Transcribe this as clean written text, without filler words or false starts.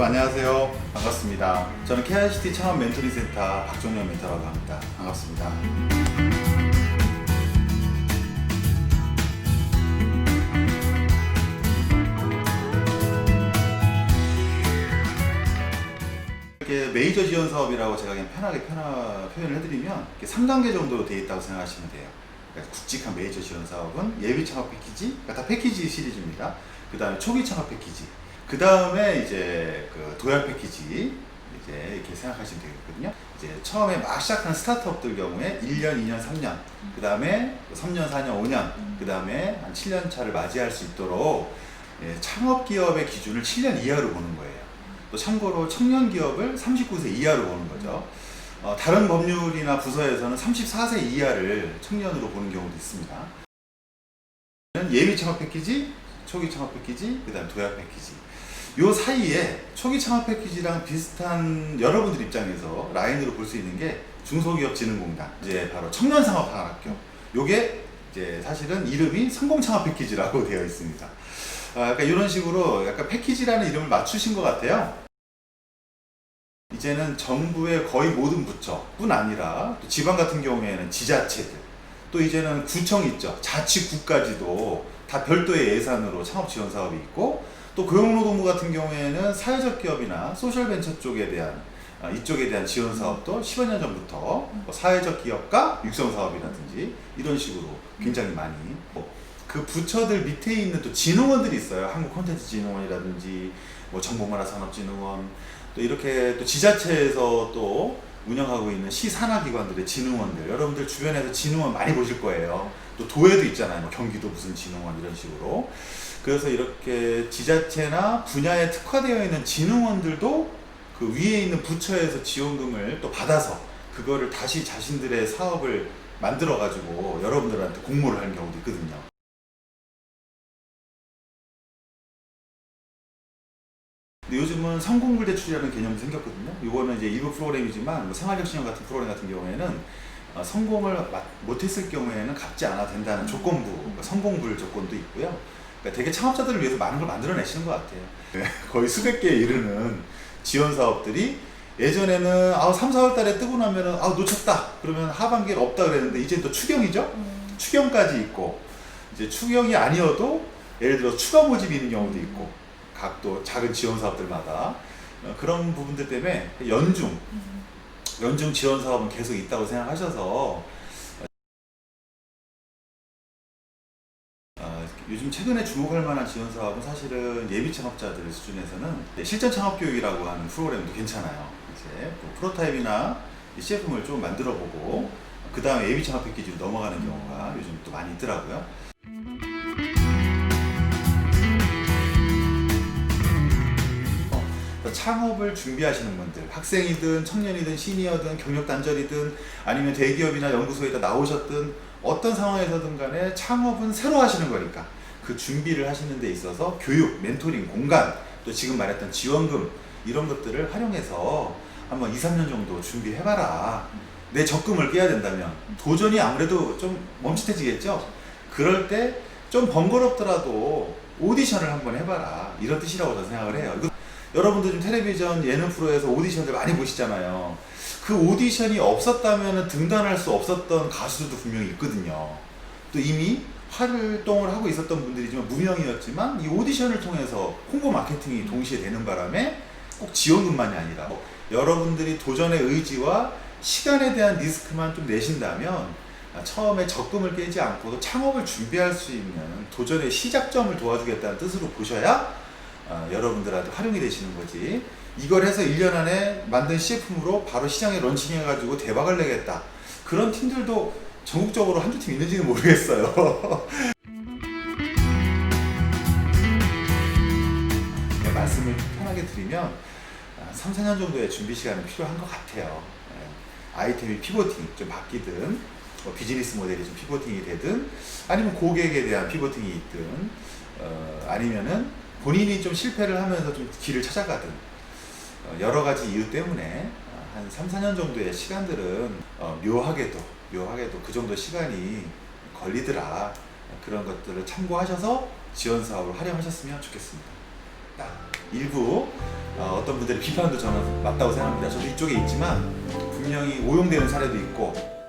여러분 안녕하세요. 반갑습니다. 저는 KICT 창업 멘토링 센터 박종현 멘토라고 합니다. 반갑습니다. 이렇게 메이저 지원 사업이라고 제가 그냥 편하게 표현을 해드리면 3단계 정도로 되어 있다고 생각하시면 돼요. 그러니까 굵직한 메이저 지원 사업은 예비 창업 패키지, 그러니까 다 패키지 시리즈입니다. 그 다음에 초기 창업 패키지, 그 다음에 이제 그 도약 패키지, 이제 이렇게 생각하시면 되겠거든요. 이제 처음에 막 시작하는 스타트업들 경우에 1년, 2년, 3년, 그 다음에 3년, 4년, 5년, 그 다음에 한 7년 차를 맞이할 수 있도록 창업 기업의 기준을 7년 이하로 보는 거예요. 또 참고로 청년 기업을 39세 이하로 보는 거죠. 다른 법률이나 부서에서는 34세 이하를 청년으로 보는 경우도 있습니다. 예비 창업 패키지, 초기 창업 패키지, 그 다음 도약 패키지. 요 사이에 초기 창업 패키지랑 비슷한 여러분들 입장에서 라인으로 볼 수 있는 게 중소기업진흥공단, 이제 바로 청년상업학교. 요게 이제 사실은 이름이 성공창업 패키지라고 되어 있습니다. 그러니까 이런 식으로 약간 패키지라는 이름을 맞추신 것 같아요. 이제는 정부의 거의 모든 부처뿐 아니라 또 지방 같은 경우에는 지자체들, 또 이제는 구청 있죠. 자치구까지도 다 별도의 예산으로 창업 지원 사업이 있고, 또 고용노동부 같은 경우에는 사회적 기업이나 소셜벤처 쪽에 대한 이쪽에 대한 지원 사업도 10여 년 전부터 뭐 사회적 기업가 육성 사업이라든지 이런 식으로 굉장히 많이 그 부처들 밑에 있는 또 진흥원들이 있어요. 한국콘텐츠진흥원이라든지 뭐 정보문화산업진흥원, 또 이렇게 또 지자체에서 또 운영하고 있는 시산하기관들의 진흥원들, 여러분들 주변에서 진흥원 많이 보실 거예요. 또 도에도 있잖아요. 뭐 경기도 무슨 진흥원 이런 식으로. 그래서 이렇게 지자체나 분야에 특화되어 있는 진흥원들도 그 위에 있는 부처에서 지원금을 또 받아서 그거를 다시 자신들의 사업을 만들어 가지고 여러분들한테 공모를 하는 경우도 있거든요. 근데 요즘은 성공불대출이라는 개념이 생겼거든요. 이거는 이제 일부 프로그램이지만 뭐 생활혁신형 같은 프로그램 같은 경우에는 성공을 못했을 경우에는 갚지 않아도 된다는 조건부, 그러니까 성공불 조건도 있고요. 그러니까 되게 창업자들을 위해서 많은 걸 만들어내시는 것 같아요. 거의 수백 개에 이르는 지원 사업들이 예전에는 3, 4월 달에 뜨고 나면은 놓쳤다 그러면 하반기에 없다 그랬는데 이제 또 추경이죠. 추경까지 있고, 이제 추경이 아니어도 예를 들어 추가 모집이 있는 경우도 있고, 각 또 작은 지원 사업들마다 그런 부분들 때문에 연중 지원 사업은 계속 있다고 생각하셔서 요즘 최근에 주목할 만한 지원 사업은 사실은 예비 창업자들 수준에서는 실전 창업 교육이라고 하는 프로그램도 괜찮아요. 이제 프로타입이나 CFM을 좀 만들어 보고 그 다음에 예비 창업 패키지로 넘어가는 경우가 요즘 또 많이 있더라고요. 창업을 준비하시는 분들, 학생이든 청년이든 시니어든 경력단절이든 아니면 대기업이나 연구소에다 나오셨든 어떤 상황에서든 간에 창업은 새로 하시는 거니까 그 준비를 하시는 데 있어서 교육, 멘토링, 공간, 또 지금 말했던 지원금 이런 것들을 활용해서 한번 2, 3년 정도 준비해봐라. 내 적금을 깨야 된다면 도전이 아무래도 좀 멈칫해지겠죠. 그럴 때 좀 번거롭더라도 오디션을 한번 해봐라, 이런 뜻이라고 저는 생각을 해요. 여러분들 좀 텔레비전 예능 프로에서 오디션들 많이 보시잖아요. 그 오디션이 없었다면 등단할 수 없었던 가수들도 분명히 있거든요. 또 이미 활동을 하고 있었던 분들이지만 무명이었지만 이 오디션을 통해서 홍보 마케팅이 동시에 되는 바람에 꼭 지원금만이 아니라 여러분들이 도전의 의지와 시간에 대한 리스크만 좀 내신다면 처음에 적금을 깨지 않고도 창업을 준비할 수 있는 도전의 시작점을 도와주겠다는 뜻으로 보셔야 여러분들한테 활용이 되시는 거지. 이걸 해서 1년 안에 만든 CFM으로 바로 시장에 런칭해가지고 대박을 내겠다, 그런 팀들도 전국적으로 한두 팀 있는지는 모르겠어요. 말씀을 편하게 드리면 3, 4년 정도의 준비 시간이 필요한 것 같아요. 아이템이 피보팅 좀 바뀌든 비즈니스 모델이 좀 피보팅이 되든 아니면 고객에 대한 피보팅이 있든 아니면은 본인이 좀 실패를 하면서 좀 길을 찾아가든 여러 가지 이유 때문에 한 3, 4년 정도의 시간들은 묘하게도 그 정도 시간이 걸리더라. 그런 것들을 참고하셔서 지원 사업을 활용하셨으면 좋겠습니다. 일부 어떤 분들의 비판도 저는 맞다고 생각합니다. 저도 이쪽에 있지만 분명히 오용되는 사례도 있고